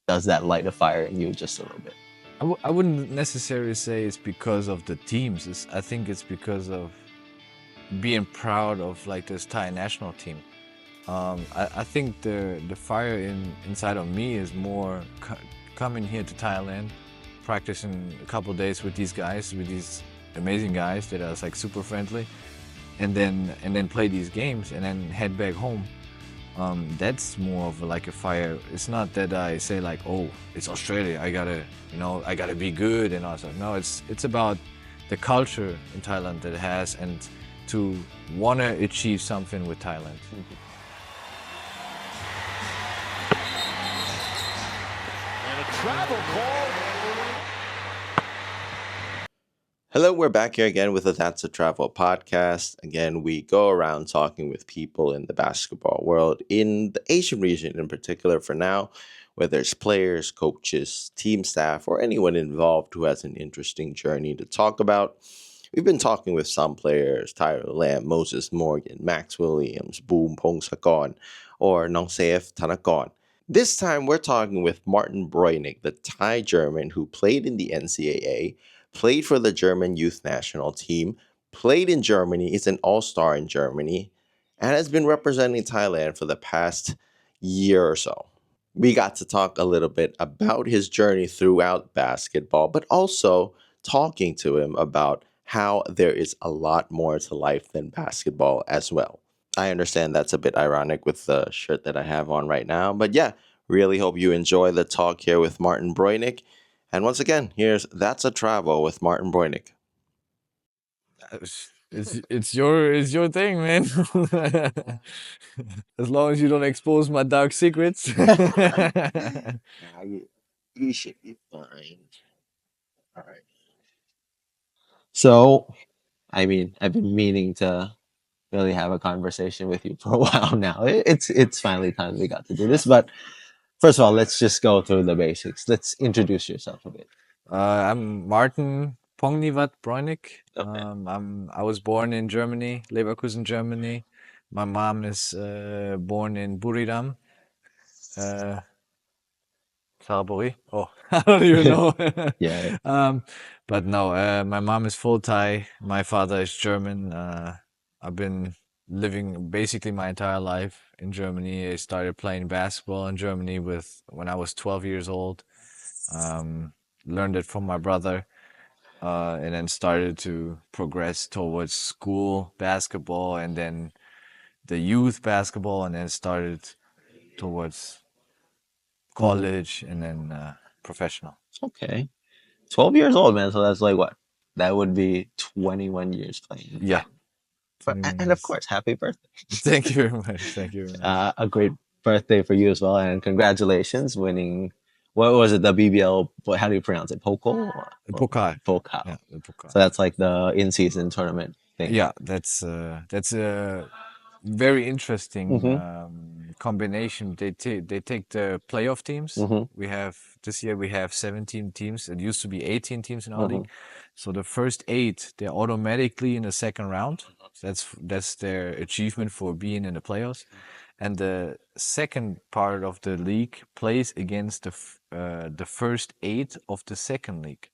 does that light a fire in you just a little bit? I wouldn't necessarily say it's because of the teams. I think it's because of being proud of like this Thai national team. I think the fire inside of me is more coming here to Thailand, practicing a couple of days with these guys, with these amazing guys that are like super friendly, and then play these games and then head back home. That's more of like a fire. It's not that I say like, oh, it's Australia, I gotta be good and all that. No, it's about the culture in Thailand that it has, and to wanna achieve something with Thailand. And a travel call. Hello, we're back here again with the That's a Travel podcast. Again, we go around talking with people in the basketball world, in the Asian region in particular for now, whether it's players, coaches, team staff, or anyone involved who has an interesting journey to talk about. We've been talking with some players, Tyler Lamb, Moses Morgan, Max Williams, Boom Pongsakorn, or Nongsaif Thanakorn. This time we're talking with Martin Breunig, the Thai German who played in the NCAA, played for the German youth national team, played in Germany, is an all-star in Germany, and has been representing Thailand for the past year or so. We got to talk a little bit about his journey throughout basketball, but also talking to him about how there is a lot more to life than basketball as well. I understand that's a bit ironic with the shirt that I have on right now, but yeah, really hope you enjoy the talk here with Martin Breunig. And once again, here's That's a Travel with Martin Breunig. It's your thing, man. As long as you don't expose my dark secrets. You should be fine. All right. So, I mean, I've been meaning to really have a conversation with you for a while now. It's finally time we got to do this. But first of all, let's just go through the basics. Let's introduce yourself a bit. I'm Martin Breunig. Okay. I was born in Germany, Leverkusen, Germany. My mom is born in Buriram. Saraburi. Oh, I don't even know. Yeah. But no, my mom is full Thai. My father is German. I've been living basically my entire life in Germany. I started playing basketball in Germany when I was 12 years old. Learned it from my brother, and then started to progress towards school basketball, and then the youth basketball, and then started towards college, and then professional. Okay. 12 years old, man. So that's like what? That would be 21 years playing. Yeah. And of course, happy birthday. Thank you very much. Thank you very much. A great birthday for you as well. And congratulations winning, what was it, the BBL, how do you pronounce it? Pokal? Pokal. Pokal. Yeah, the Pokal. So that's like the in-season tournament thing. Yeah, that's a very interesting combination. They take the playoff teams. This year we have 17 teams. It used to be 18 teams in our league. So the first 8, they're automatically in the second round. That's their achievement for being in the playoffs. And the second part of the league plays against the first 8 of the second league.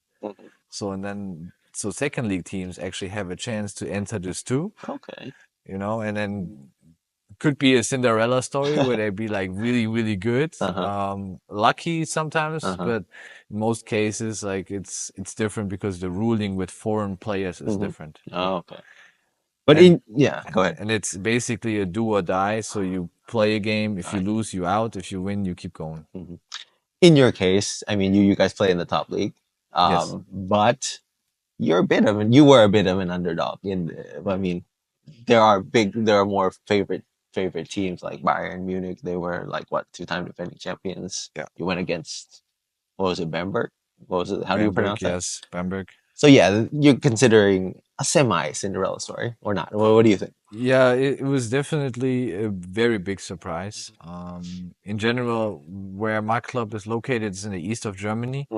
So second league teams actually have a chance to enter this too. Okay. You know, and then could be a Cinderella story where they be like really, really good. Lucky sometimes, but in most cases, like it's different because the ruling with foreign players is different. Oh, okay. But go ahead. And it's basically a do or die. So you play a game. If you lose, you out. If you win, you keep going. In your case, I mean, you guys play in the top league, Yes. but you were a bit of an underdog. I mean, there are more favorite teams like Bayern Munich. They were like what, 2-time defending champions. Yeah. You went against, what was it, Bamberg? What was it? How do you pronounce that? Yes, Bamberg. So yeah, you're considering a semi-Cinderella story or not? What do you think? Yeah, it was definitely a very big surprise. In general, where my club is located is in the east of Germany,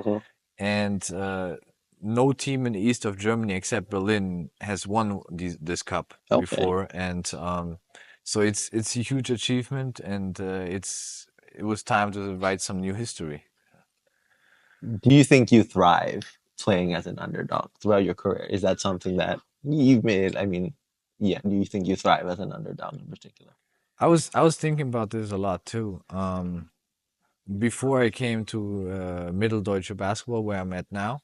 and no team in the east of Germany except Berlin has won this cup before, and so it's a huge achievement, and it was time to write some new history. Do you think you thrive playing as an underdog throughout your career? Is that something that you've made? I mean, yeah, do you think you thrive as an underdog in particular? I was thinking about this a lot too. Before I came to Mitteldeutsche Basketball, where I'm at now,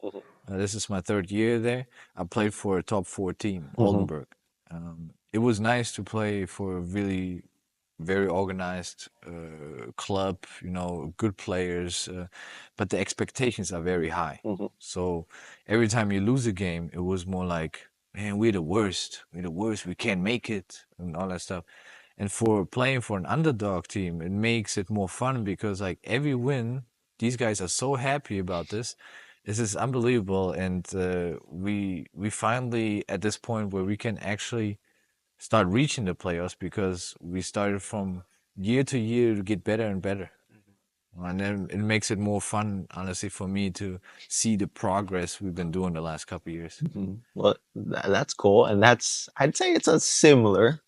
this is my third year there. I played for a top 4 team, Oldenburg. It was nice to play for a really very organized club, good players, but the expectations are very high. So every time you lose a game, it was more like, man, we're the worst. We're the worst. We can't make it, and all that stuff. And for playing for an underdog team, it makes it more fun because like every win, these guys are so happy about this. This is unbelievable, and we finally at this point where we can actually start reaching the playoffs because we started from year to year to get better and better. And then it makes it more fun, honestly, for me to see the progress we've been doing the last couple of years. Well, that's cool. And I'd say it's a similar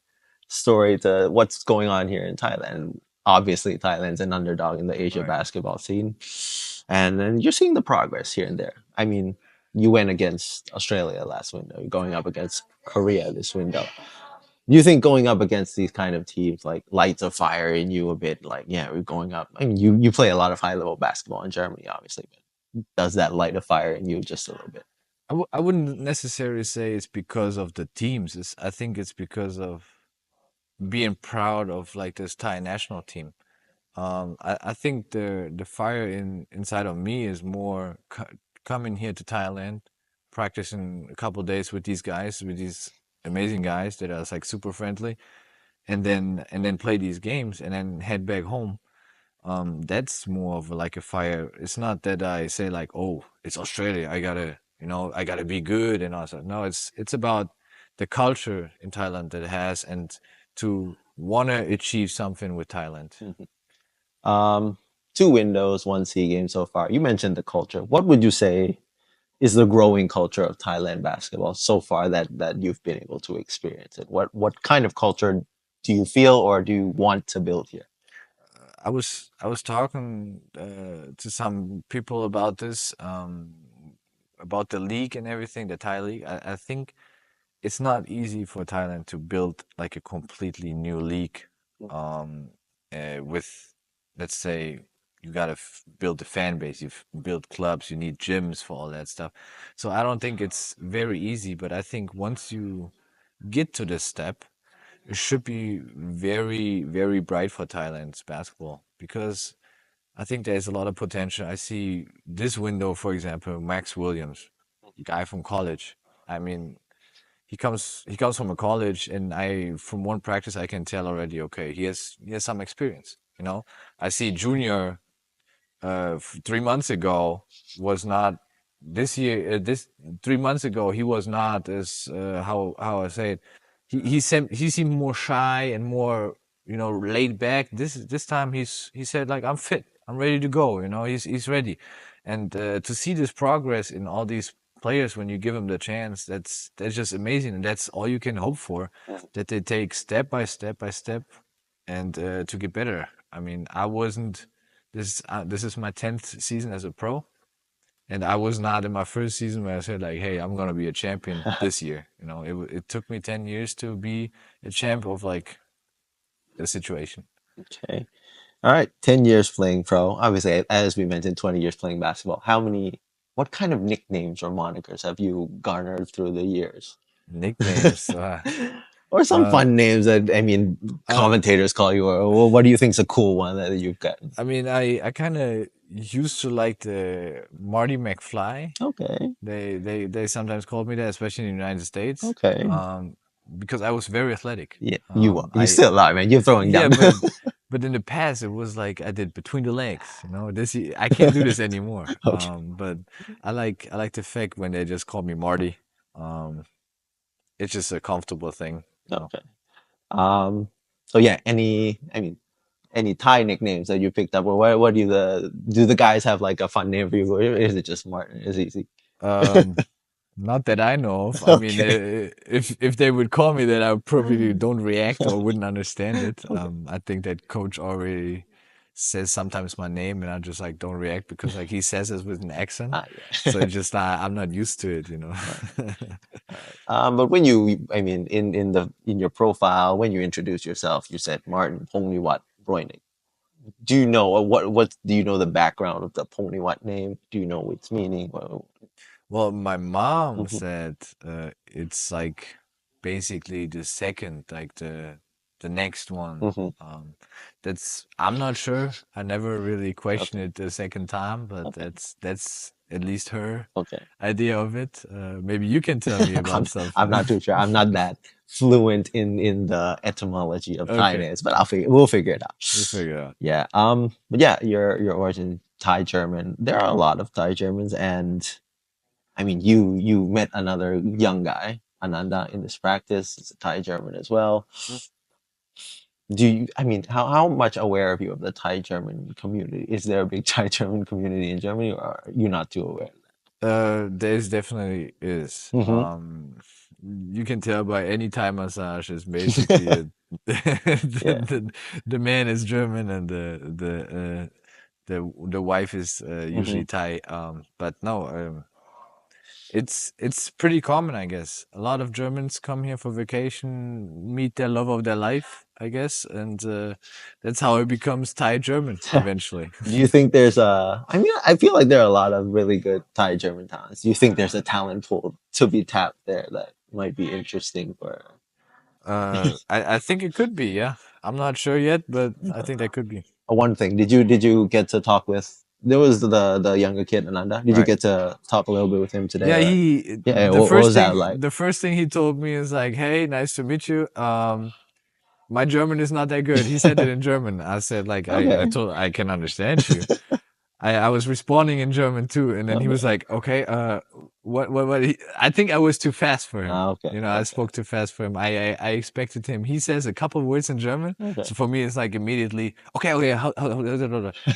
story to what's going on here in Thailand. Obviously, Thailand's an underdog in the Asia Right. basketball scene. And then you're seeing the progress here and there. I mean, you went against Australia last window. You're going up against Korea this window. Do you think going up against these kind of teams like lights a fire in you a bit? Like, yeah, we're going up. I mean, you play a lot of high level basketball in Germany, obviously, but does that light a fire in you just a little bit? I wouldn't necessarily say it's because of the teams. I think it's because of being proud of like this Thai national team. I think the fire inside of me is more coming here to Thailand, practicing a couple days with these guys, with these amazing guys that are like super friendly, and then play these games and then head back home. That's more of like a fire. It's not that I say like, oh, it's Australia, I gotta be good and all that. No, it's about the culture in Thailand that it has and to wanna achieve something with Thailand. 2 windows, 1 SEA game so far. You mentioned the culture. What would you say is the growing culture of Thailand basketball so far that you've been able to experience it? What kind of culture do you feel or do you want to build here? I was talking to some people about this, about the league and everything, the Thai league. I think it's not easy for Thailand to build like a completely new league, with, let's say, you gotta build the fan base, you build clubs, you need gyms for all that stuff. So I don't think it's very easy, but I think once you get to this step, it should be very, very bright for Thailand's basketball because I think there's a lot of potential. I see this window, for example, Max Williams, guy from college. I mean, he comes from a college, and from one practice I can tell already. Okay, he has some experience. I see Junior 3 months ago was not this year. This 3 months ago he was not as how I say it. He seemed more shy and more laid back. This time he said like I'm fit. I'm ready to go. He's ready, and to see this progress in all these players when you give them the chance, that's just amazing, and that's all you can hope for. That they take step by step by step, and to get better. I mean, I wasn't. This is my 10th season as a pro, and I was not in my first season where I said like, "Hey, I'm gonna be a champion this year." It took me 10 years to be a champ of like the situation. Okay. All right. 10 years playing pro. Obviously, as we mentioned, 20 years playing basketball. What kind of nicknames or monikers have you garnered through the years? Nicknames. Or some Uh, fun names that, I mean, commentators call you, or what do you think's a cool one that you've gotten? I mean, I kind of used to like the Marty McFly. Okay. They sometimes called me that, especially in the United States. Okay. Because I was very athletic. Yeah, you are. You I still are, man. You're throwing yeah, down. but in the past it was like I did between the legs. I can't do this anymore. Okay. But I like the fact when they just call me Marty. It's just a comfortable thing. Okay. So yeah, any Thai nicknames that you picked up, or what do the guys have like a fun name for you, or is it just Martin? It's easy. Not that I know of. I mean, Okay. if they would call me that, I probably don't react or wouldn't understand it. I think that coach already says sometimes my name, and I just like don't react because like he says it with an accent. Yeah. So it's just I'm not used to it, you know. But when I mean, in your profile, when you introduce yourself, you said Martin 𝘴𝘶𝘬𝘴𝘤𝘬𝘦. Do you know what do you know the background of the 𝘴𝘶𝘬𝘬 name? Do you know its meaning? Well, my mom Mhm. said it's like basically the second, like the next one. Mhm. That's I'm not sure. I never really questioned Okay. it the second time, but Okay. that's at least her Okay. idea of it. Maybe you can tell me I'm about I'm something. not too sure. I'm not that fluent in the etymology of Thai Okay, names, but we'll figure it out. we'll figure it out. Yeah. But yeah, your origin Thai German. There are a lot of Thai Germans, and I mean, you met another young guy, Ananda, in this practice. He's a Thai German as well. Do you? I mean, how much aware are you of the Thai German community? Is there a big Thai German community in Germany, or are you not too aware? There's definitely is. Mm-hmm. You can tell by any Thai massage is basically Yeah. the man is German and the wife is Mm-hmm. usually Thai. But no, it's pretty common, I guess. A lot of Germans come here for vacation, meet their love of their life, I guess, and that's how it becomes Thai German eventually. Do you think there's a? I mean, I feel like there are a lot of really good Thai German talents. Do you think there's a talent pool to be tapped there that might be interesting for? I think it could be, yeah. I'm not sure yet, but I think that could be. One thing, did you get to talk with? There was the younger kid Ananda. Did you Right. get to talk a little bit with him today? Yeah, Or he yeah, what was that like? the first thing he told me is like, "Hey, nice to meet you. My German is not that good." He said it in German. I said like I Okay, told I can understand you. I was responding in German too, and then he was okay, like, "Okay, what?" I think I was too fast for him. okay, You know, I okay, spoke too fast for him. I expected him. He says a couple words in German, okay, so for me it's like immediately, okay, okay,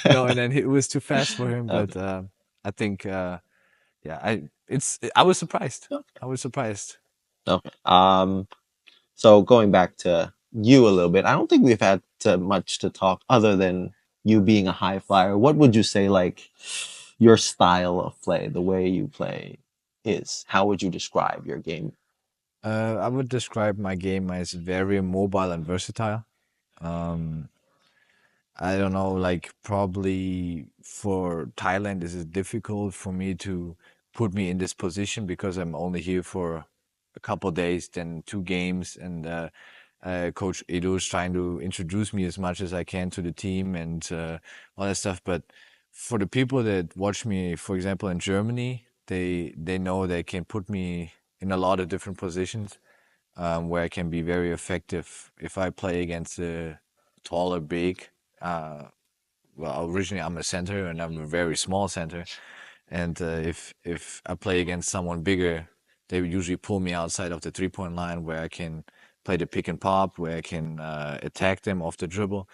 you know, and then it was too fast for him. But okay, I think, yeah, I was surprised. okay. I was surprised. Okay. So going back to you a little bit, I don't think we've had much to talk other than you being a high flyer. What would you say like your style of play, the way you play is? How would you describe your game? I would describe my game as very mobile and versatile. Um, I don't know, like probably for Thailand, this is difficult for me to put me in this position because I'm only here for a couple days, then 2 games, and Coach Edo is trying to introduce me as much as I can to the team and all that stuff. But for the people that watch me, for example, in Germany, they know they can put me in a lot of different positions where I can be very effective if I play against a taller big. Uh, well, originally I'm a center and I'm a very small center, and if I play against someone bigger, they usually pull me outside of the 3-point line where I can play the pick and pop, where I can attack them off the dribble.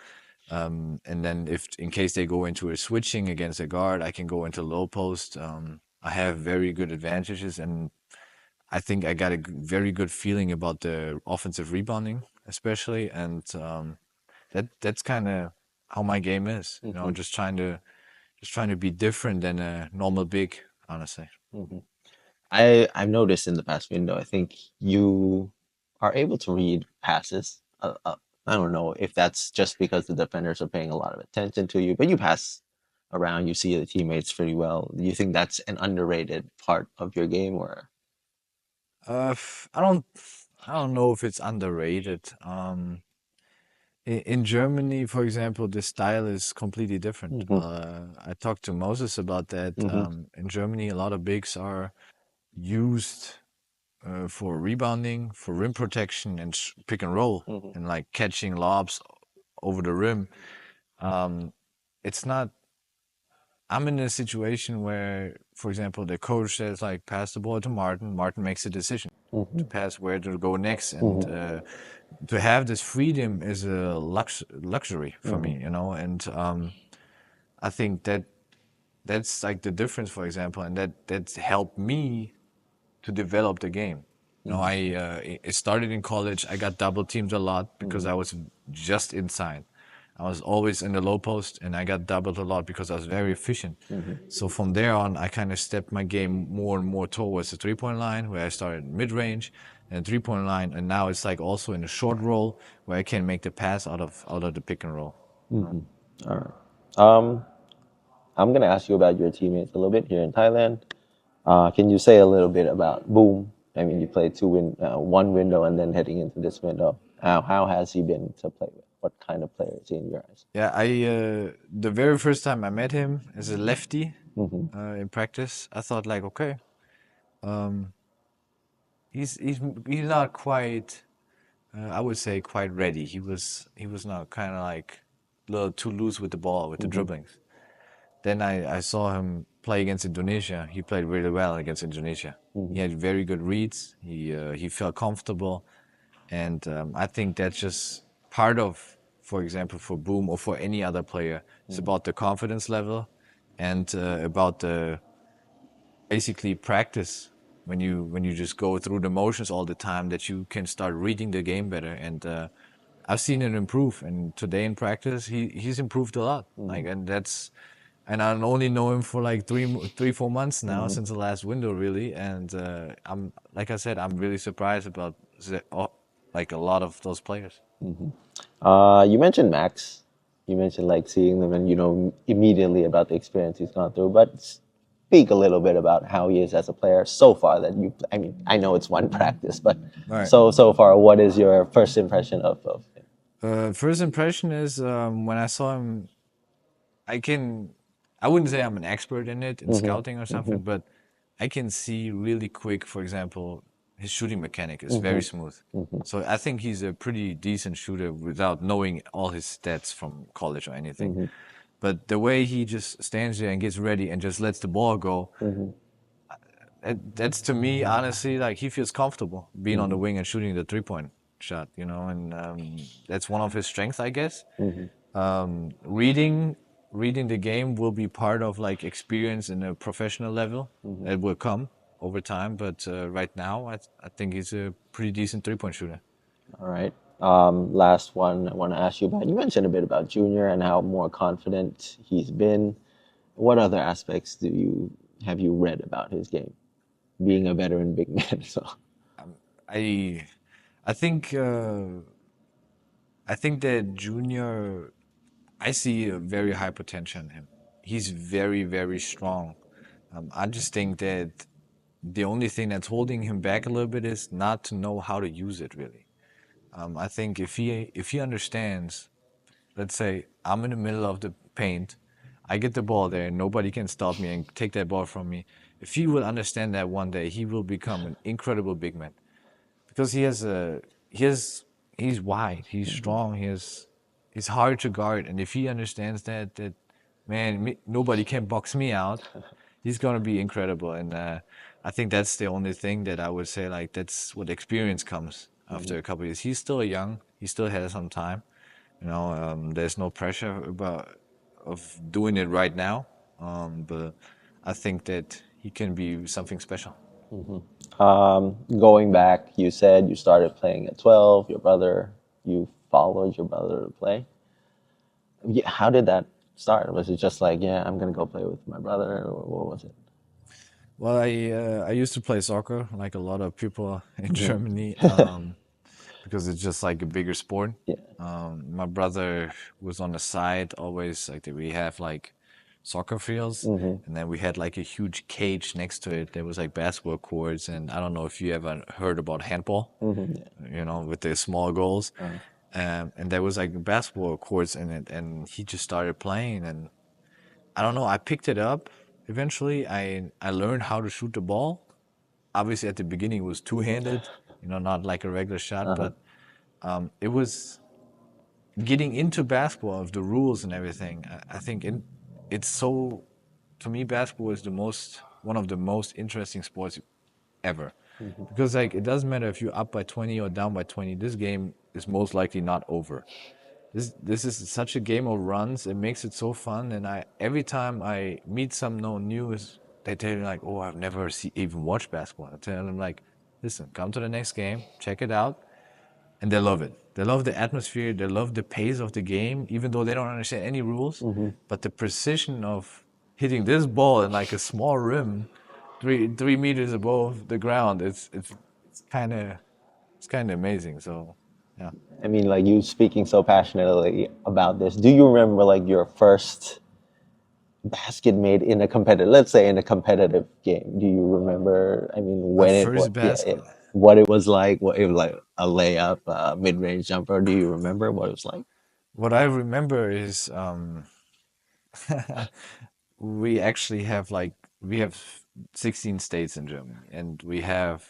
And then if in case they go into a switching against a guard, I can go into low post. I have very good advantages, and I think I got a very good feeling about the offensive rebounding, especially, and that's kind of how my game is. You know, Hmm. just trying to be different than a normal big, honestly. Hmm. I've noticed in the past window, I think you are able to read passes. I don't know if that's just because the defenders are paying a lot of attention to you, but you pass around, you see the teammates pretty well. Do you think that's an underrated part of your game, or? Uh, f- I don't, I don't know if it's underrated. In Germany, for example, the style is completely different. Hmm. I talked to Moses about that. Hmm. In Germany, a lot of bigs are used for rebounding, for rim protection, and pick and roll, Hmm. and like catching lobs over the rim. Um, it's not. I'm in a situation where, for example, the coach says like pass the ball to Martin. Martin makes a decision Hmm. to pass where to go next, and Hmm. to have this freedom is a luxury for Hmm. me, you know. And I think that that's like the difference, for example, and that's helped me to develop the game. You know, Hmm. it started in college. I got double teamed a lot because I was just inside. I was always in the low post, and I got doubled a lot because I was very efficient. So from there on, I kind of stepped my game more and more towards the 3-point line, where I started mid-range and 3-point line, and now it's like also in a short roll where I can make the pass out of the pick and roll. All right. I'm gonna ask you about your teammates a little bit here in Thailand. Can you say a little bit about Boom? I mean, you played one window and then heading into this window. How has he been to play with? What kind of player is he in your eyes? Yeah, the very first time I met him as a lefty in practice, I thought like, okay, he's not quite, I would say quite ready. He was not kind of like a little too loose with the ball, with the dribblings. Then I saw him play against Indonesia. He played really well against Indonesia. He had very good reads. He felt comfortable, and I think that's just part of, for example, for Boom or for any other player. It's about the confidence level and about the basically practice. When you just go through the motions all the time, that you can start reading the game better. And I've seen it improve. And today in practice, he's improved a lot. And I only know him for like 4 months now since the last window, really. And I'm, like I said, I'm really surprised about like a lot of those players. You mentioned Max. You mentioned like seeing them and immediately about the experience he's gone through. But speak a little bit about how he is as a player so far. I mean, I know it's one practice, but Right. so far, what is your first impression of him? First impression is when I saw him, I wouldn't say I'm an expert in it, in scouting or something, but I can see really quick, for example, his shooting mechanic is very smooth. So I think he's a pretty decent shooter without knowing all his stats from college or anything. But the way he just stands there and gets ready and just lets the ball go, that's to me, honestly, like he feels comfortable being on the wing and shooting the 3-point shot, and that's one of his strengths, I guess. Reading the game will be part of like experience in a professional level. It will come over time, but right now I think he's a pretty decent 3-point shooter. All right. Last one I want to ask you about. You mentioned a bit about Junior and how more confident he's been. What other aspects have you read about his game? Being a veteran big man, so I think that Junior, I see a very high potential in him. He's very, very strong. I just think that the only thing that's holding him back a little bit is not to know how to use it, really. I think if he understands, let's say I'm in the middle of the paint, I get the ball there, nobody can stop me and take that ball from me. If he will understand that one day, he will become an incredible big man, because he's wide, he's strong, he's hard to guard, and if he understands that man, nobody can box me out, he's gonna be incredible. And I think that's the only thing that I would say, like that's what experience comes after a couple of years. He's still young, he still has some time, there's no pressure of doing it right now, but I think that he can be something special. going back, you said you started playing at 12. You followed your brother to play. Yeah, how did that start? Was it just like, yeah, I'm gonna go play with my brother, or what was it? Well, I used to play soccer like a lot of people in Germany, because it's just like a bigger sport. Yeah. My brother was on the side always, like we have like soccer fields, and then we had like a huge cage next to it. There was like basketball courts, and I don't know if you ever heard about handball, with the small goals. And there was like basketball courts in it, and he just started playing, and I don't know, I picked it up. Eventually, I learned how to shoot the ball. Obviously, at the beginning, it was two-handed, not like a regular shot, but it was getting into basketball, of the rules and everything. I think it's so, to me, basketball is one of the most interesting sports ever. Because like it doesn't matter if you're up by 20 or down by 20, this game is most likely not over. This is such a game of runs. It makes it so fun, and every time I meet someone new, they tell me like, "Oh, I've never even watched basketball." I tell them like, "Listen, come to the next game, check it out. and they love it. They love the atmosphere. They love the pace of the game, even though they don't understand any rules. But the precision of hitting this ball in like a small rim, 3 meters above the ground, it's kind of amazing. So yeah. I mean, like you speaking so passionately about this. Do you remember like your first basket made in a competitive, let's say in a competitive game? Do you remember? I mean, My when it was, first yeah, basket. what it was like? What it was like a layup, mid-range jumper. Do you remember what it was like? What I remember is we actually have we have 16 states in Germany, and we have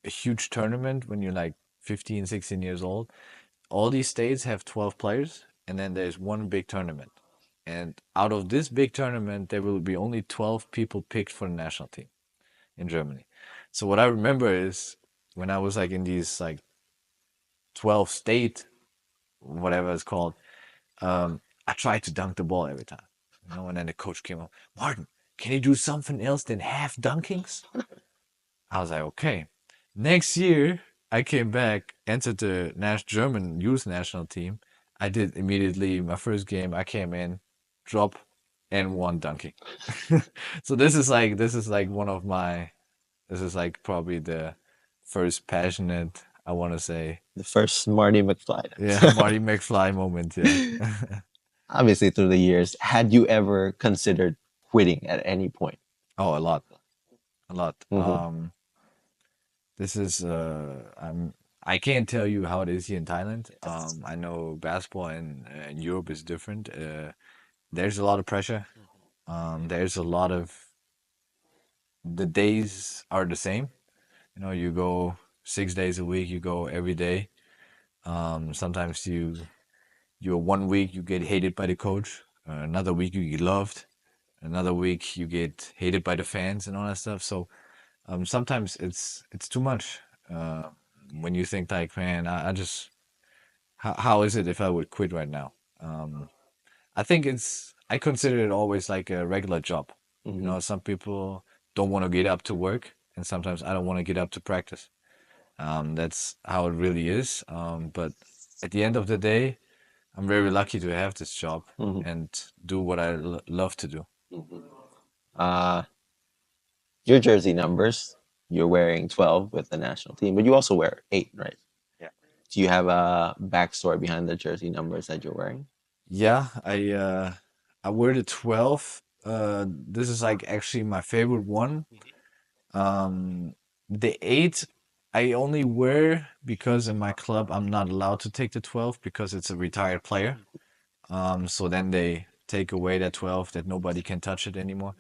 a huge tournament when you're like 15, 16 years old. All these states have 12 players, and then there's one big tournament. And out of this big tournament, there will be only 12 people picked for the national team in Germany. So what I remember is when I was like in these like 12 state, whatever it's called, I tried to dunk the ball every time. And then the coach came up, Martin, can you do something else than half dunkings? I was like, okay. Next year, I came back, entered the German youth national team. I did immediately my first game. I came in, drop, and one dunking. So this is like one of my. This is like probably the first passionate, I want to say. The first Marty McFly. Yeah, Marty McFly moment. Yeah. Obviously, through the years, had you ever considered quitting at any point? Oh, a lot. Mhm. This is I can't tell you how it is here in Thailand. I know basketball in Europe is different. There's a lot of pressure. There's a lot of the days are the same. You go 6 days a week. You go every day. Sometimes you're 1 week you get hated by the coach. Another week you get loved. Another week you get hated by the fans and all that stuff. So sometimes it's too much. When you think like, man, I just how is it if I would quit right now? I think I consider it always like a regular job. Some people don't want to get up to work, and sometimes I don't want to get up to practice. That's how it really is. But at the end of the day, I'm very lucky to have this job and do what I love to do. Uh, your jersey numbers, you're wearing 12 with the national team, but you also wear 8, right? Yeah. Do you have a backstory behind the jersey numbers that you're wearing? Yeah, I wear the 12. This is like actually my favorite one. The 8 I only wear because in my club I'm not allowed to take the 12 because it's a retired player. So then they take away that 12 that nobody can touch it anymore.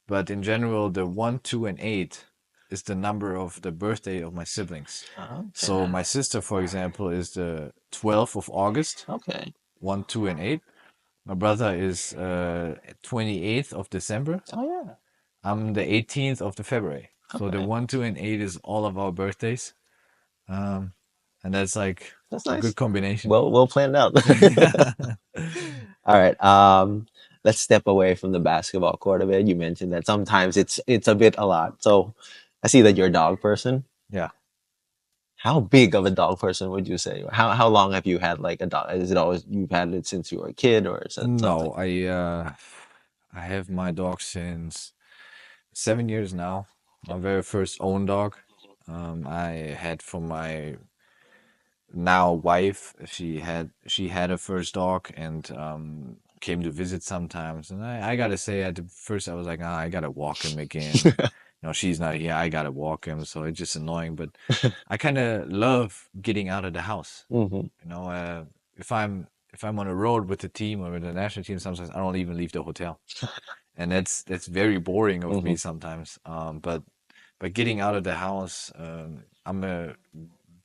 But in general, the 1, 2, and 8 is the number of the birthday of my siblings. So my sister, for example, is the 12th of August, Okay. 1, 2, and 8. My brother is 28th of December. Oh yeah. I'm the 18th of the February. So the Okay. 1, 2, and 8 is all of our birthdays. And that's like That's a nice. good combination. Well planned out. All right. Let's step away from the basketball court a bit. You mentioned that sometimes it's a lot. So I see that you're a dog person. Yeah. How big of a dog person would you say? How long have you had like a dog? Is it always you've had it since you were a kid, or is it something? No, I have my dog since 7 years now. My very first own dog. I had from my now wife. She had a first dog and came to visit sometimes. And I gotta say, at the first I was like, I gotta walk him again. She's not here. I gotta walk him, so it's just annoying. But I kind of love getting out of the house. Mhm. If I'm on a road with the team or with the national team, sometimes I don't even leave the hotel, and that's very boring of me sometimes. But getting out of the house, I'm a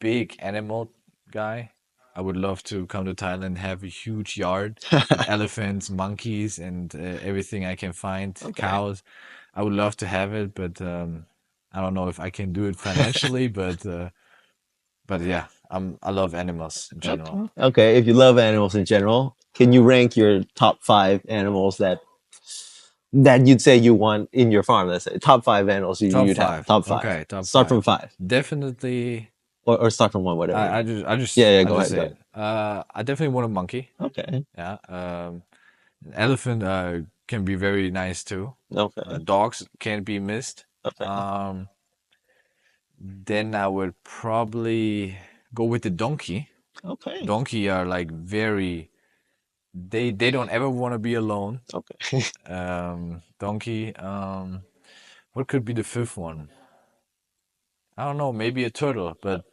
big animal guy. I would love to come to Thailand, have a huge yard with elephants, monkeys, and everything I can find, cows. I would love to have it, but I don't know if I can do it financially. But yeah, I love animals in general. Okay. If you love animals in general, can you rank your top 5 animals that you'd say you want in your farm? Let's say top 5 animals Top you'd have. five. Top 5. Okay, top Start from five. 5. Definitely or start from one, whatever. I Go just ahead. say it. I definitely want a monkey. Okay. Yeah. An elephant can be very nice too. Okay. Dogs can't be missed. Okay. Then I would probably go with the donkey. Okay. Donkey are like very. They don't ever want to be alone. Okay. Donkey. What could be the fifth one? I don't know. Maybe a turtle, but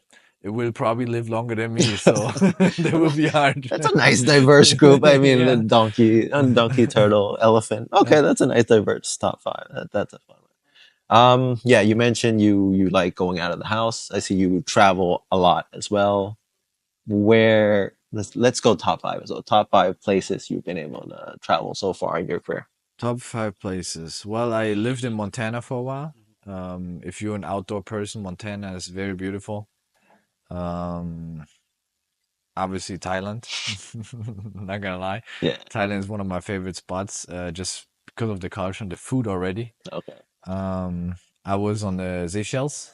it will probably live longer than me, so that will be hard. That's a nice diverse group. I mean, Yeah. the donkey, turtle, elephant. Okay, that's a nice diverse top five. That's a fun one. Yeah, you mentioned you like going out of the house. I see you travel a lot as well. Where let's go top five as well. Top five places you've been able to travel so far in your career. Top 5 places. Well, I lived in Montana for a while. If you're an outdoor person, Montana is very beautiful. Um, Obviously Thailand. Not gonna lie. Yeah. Thailand is one of my favorite spots, just because of the culture and the food already. Okay. I was on the Seychelles,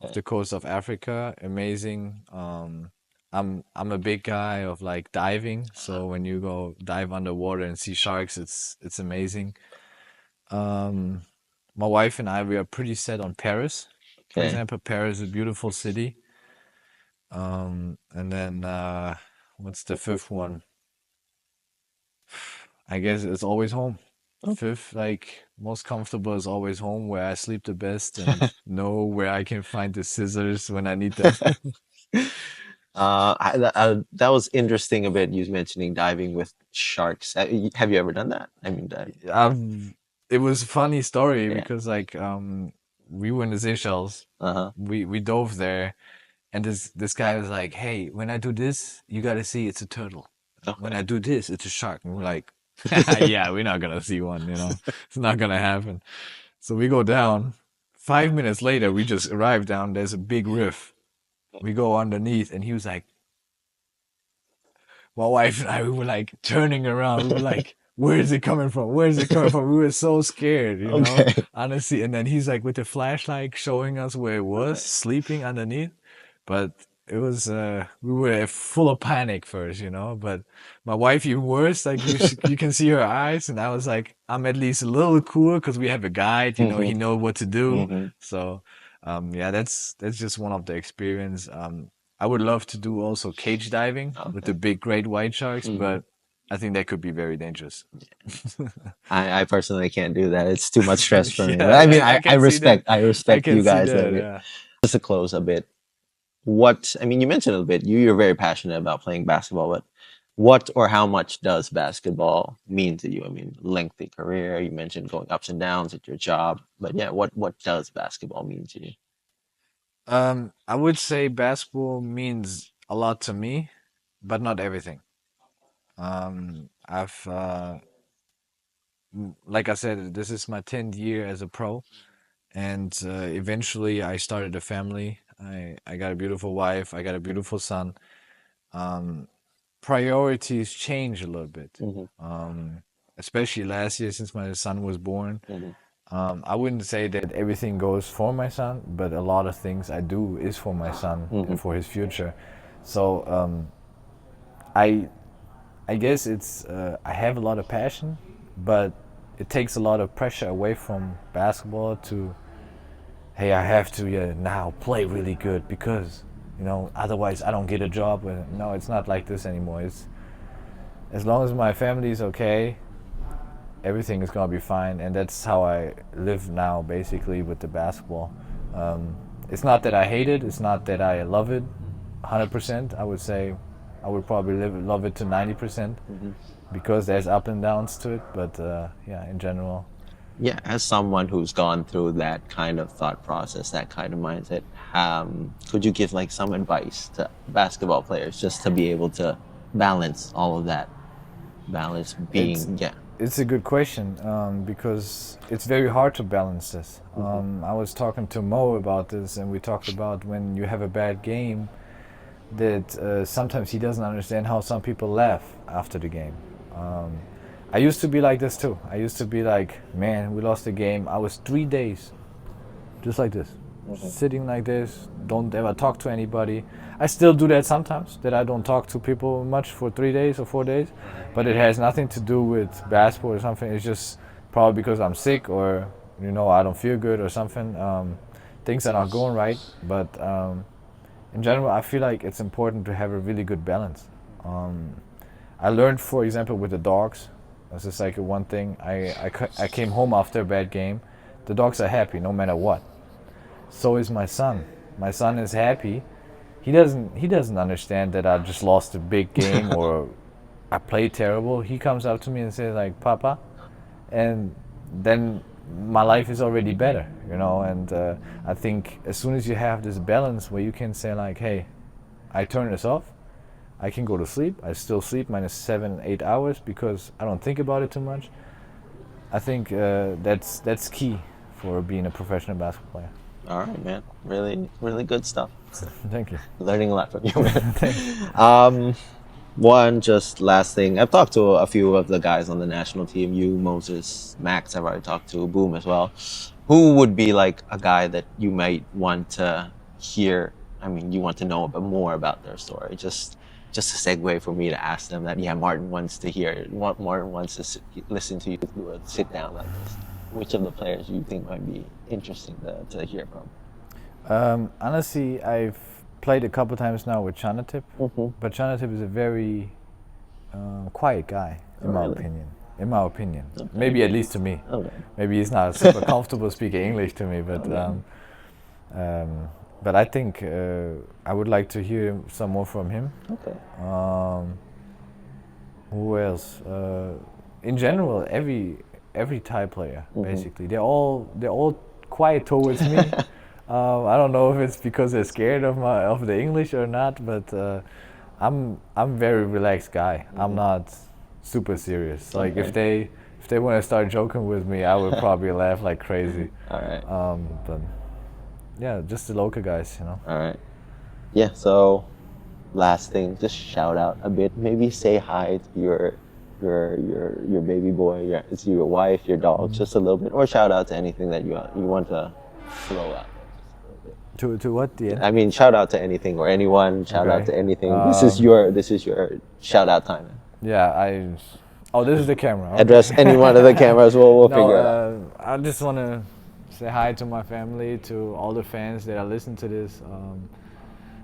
off Okay. the coast of Africa. Amazing. I'm a big guy of like diving, so when you go dive underwater and see sharks, it's amazing. Um, my wife and I, we are pretty set on Paris. For Okay. example, Paris is a beautiful city. And then what's the fifth one? I guess it's always home. Fifth, like most comfortable is always home, where I sleep the best and know where I can find the scissors when I need them. That was interesting a bit. You mentioning diving with sharks. Have you ever done that? I mean, It was a funny story Yeah. because like we were in the Seychelles. We dove there, and this guy was like, "Hey, when I do this, you gotta see it's a turtle. When I do this, it's a shark." And we're like, "Yeah, we're not gonna see one. It's not gonna happen." So we go down. 5 minutes later, we just arrived down. There's a big riff. We go underneath, and he was like, my wife and I, we were like turning around. We were like, where is it coming from? Where is it coming from? We were so scared, honestly. And then he's like with the flashlight showing us where it was, sleeping underneath. But it was, we were full of panic first, but my wife even worse, like you can see her eyes. And I was like, I'm at least a little cool because we have a guide, he knows what to do. So, yeah, that's just one of the experience. I would love to do also cage diving with the big great white sharks, but I think that could be very dangerous. I personally can't do that. It's too much stress for me. Yeah, But I mean, I I can see that. respect you guys. Yeah. Just to close a bit, you mentioned a bit, you're very passionate about playing basketball, but what or how much does basketball mean to you? I mean, lengthy career, you mentioned going ups and downs at your job, but yeah, what does basketball mean to you? I would say basketball means a lot to me, but not everything. I've like I said, this is my 10th year as a pro, and eventually I started a family. I got a beautiful wife. I got a beautiful son. Priorities change a little bit, especially last year since my son was born. I wouldn't say that everything goes for my son, but a lot of things I do is for my son and for his future. So I guess it's I have a lot of passion, but it takes a lot of pressure away from basketball to, hey, I have to now play really good because otherwise I don't get a job. No, it's not like this anymore. It's as long as my family is okay, everything is gonna be fine, and that's how I live now, basically, with the basketball. It's not that I hate it. It's not that I love it 100%. I would say I would probably love it to 90% because there's up and downs to it. But yeah, in general. Yeah, as someone who's gone through that kind of thought process, that kind of mindset, could you give like some advice to basketball players just to be able to balance all of that? Balance being, It's a good question because it's very hard to balance this. I was talking to Mo about this, and we talked about when you have a bad game that sometimes he doesn't understand how some people laugh after the game. I used to be like this too. I used to be like, man, we lost the game. I was 3 days just like this. sitting like this, don't ever talk to anybody. I still do that sometimes, that I don't talk to people much for 3 days or 4 days, but it has nothing to do with basketball or something. It's just probably because I'm sick or, I don't feel good or something. Things are not going right, but in general, I feel like it's important to have a really good balance. I learned, for example, with the dogs, that's just like one thing. I came home after a bad game. The dogs are happy no matter what. So is my son. My son is happy. He doesn't understand that I just lost a big game or I played terrible. He comes up to me and says like, "Papa," and then my life is already better, And I think as soon as you have this balance where you can say like, "Hey, I turn this off. I can go to sleep. I still sleep minus 7-8 hours because I don't think about it too much." I think that's key for being a professional basketball player. All right, man. Really, really good stuff. Thank you. Learning a lot from you, man. One just last thing. I've talked to a few of the guys on the national team. You, Moses, Max. I've already talked to Boom as well. Who would be like a guy that you might want to hear? I mean, you want to know a bit more about their story. Just a segue for me to ask them that. Yeah, Martin wants to hear. Martin wants to listen to you sit down like this. Which of the players you think might be interesting to hear from? Honestly, I've played a couple times now with 𝘴𝘶𝘳𝘏, but 𝘴𝘶𝘳𝘏 is a very quiet guy, in my opinion. In my opinion, okay. Maybe at least to me. Okay. Maybe he's not super comfortable speaking English to me, but but I think I would like to hear some more from him. Okay. Who else? In general, every Thai player, basically, they're all quiet towards me. I don't know if it's because they're scared of the English or not, but I'm a very relaxed guy. I'm not super serious. Like if they want to start joking with me, I would probably laugh like crazy. All right. But yeah, just the local guys, All right. Yeah. So, last thing, just shout out a bit. Maybe say hi to your baby boy, your wife, your dog, just a little bit, or shout out to anything that you want to throw out. To what? Yeah. I mean, shout out to anything or anyone. Shout out to anything. This is your shout out time. Yeah, this is the camera. Okay. Address any one of the cameras. We'll figure it out. I just want to say hi to my family, to all the fans that are listening to this.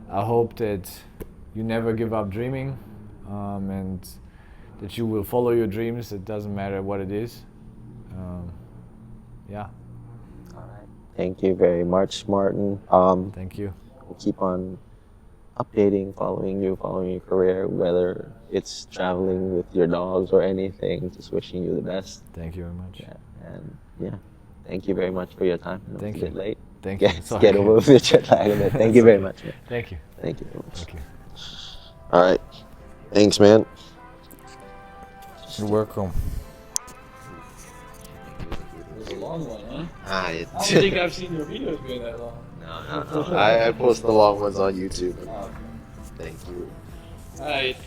I hope that you never give up dreaming, and that you will follow your dreams. It doesn't matter what it is. Yeah. All right. Thank you very much, Martin. Thank you. We'll keep on updating, following your career, whether it's traveling with your dogs or anything. Just wishing you the best. Thank you very much. Yeah. And yeah, thank you very much for your time. Thank you. A bit late. Thank you. Get over with your jet lag a bit. Thank you very much, man. Thank you. Thank you very much. Thank you. All right. Thanks, man. You're welcome. It was a long one, huh? I don't think I've seen your videos go that long. No. I post the long ones on YouTube. Oh, okay. Thank you. All right.